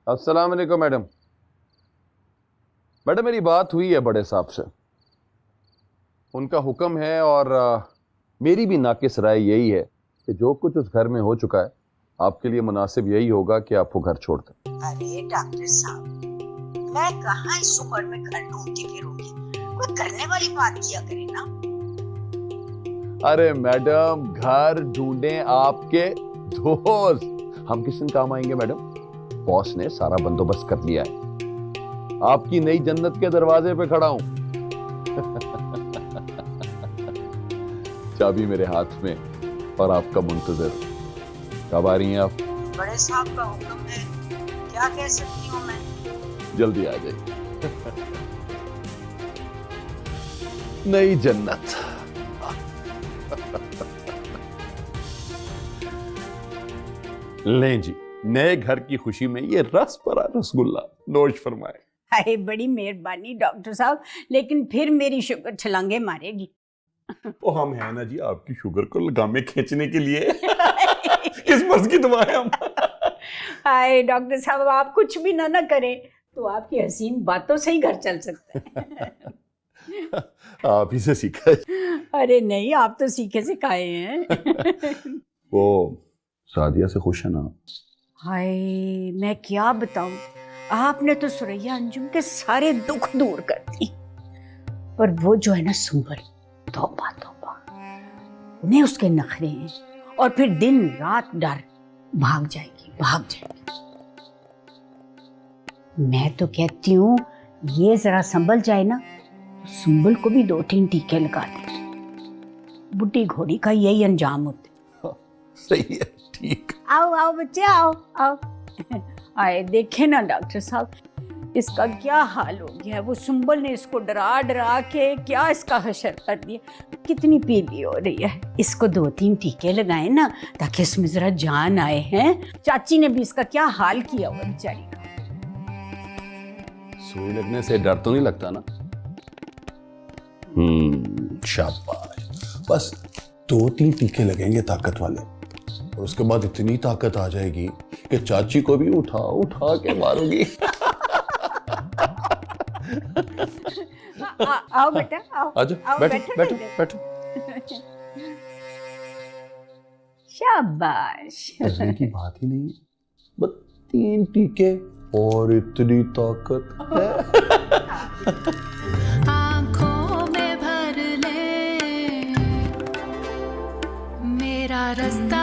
अस्सलाम वालेकुम madam. Madam मेरी बात हुई है बड़े साहब से, उनका हुक्म है और मेरी भी नाकिस राय यही है कि जो कुछ उस घर में हो चुका है आपके लिए मुनासिब यही होगा कि आप वो घर छोड़ दें। अरे डॉक्टर साहब, मैं कहाँ इस उम्र में घर ढूंढती फिरूंगी, कोई करने वाली बात किया करे ना। अरे मैडम घर ढूंढे आपके दोस्त, हम किस दिन काम आएंगे मैडम? बॉस ने सारा बंदोबस्त कर लिया है, आपकी नई जन्नत के दरवाजे पे खड़ा हूं। चाबी मेरे हाथ में और आपका मुंतजर। कब आ रही हैं आप? बड़े साहब का हुक्म है, क्या कह सकती हूँ मैं। जल्दी आ जाइए। नई जन्नत। लें जी, नए घर की खुशी में ये रस भरा रसगुल्ला नोश फरमाए। अरे बड़ी मेहरबानी डॉक्टर साहब, लेकिन फिर मेरी शुगर छलांगे मारेगी। ओ हम हैं ना जी आपकी शुगर को लगामे खींचने के लिए। किस मर्ज की दुआ है हम। हाय डॉक्टर साहब, आप कुछ भी ना करें तो आपकी हसीन बातों से ही घर चल सकता है। आप ही से सीखा है। अरे नहीं, आप तो सीखे सिखाए हैं। वो सादिया से खुश है ना? हाय मैं क्या बताऊं, आपने तो सुरैया अंजुम के सारे दुख दूर कर दी, पर वो जो है ना सुंबल, तौबा तौबा, उन्हें उसके नखरे हैं और फिर दिन रात डर, भाग जाएगी भाग जाएगी। मैं तो कहती हूँ ये जरा संभल जाए ना, सुंबल को भी 2-3 टीके लगा दे, बुढ़ी घोड़ी का यही अंजाम होता है। सही है, ठीक। आओ आओ बच्चे, आओ आओ। आए देखे ना डॉक्टर साहब, इसका क्या हाल हो गया है। वो सुंबल ने इसको डरा डरा के क्या इसका हशर कर दिया। कितनी पीली हो रही है, इसको 2-3 टीके लगाए ना ताकि इसमें जरा जान आए। हैं चाची ने भी इसका क्या हाल किया हुआ बेचारी का। सुई लगने से डर तो नहीं लगता ना? शाबाश। बस 2-3 टीके लगेंगे ताकत वाले और उसके बाद इतनी ताकत आ जाएगी कि चाची को भी उठा उठा के मारूंगी। आओ बेटा आओ। आजा, आओ, बैठो बैठो बैठो। शाबाश। डरने की बात ही नहीं, बस 3 टीके और इतनी ताकत है। आँखों में भर ले मेरा रास्ता।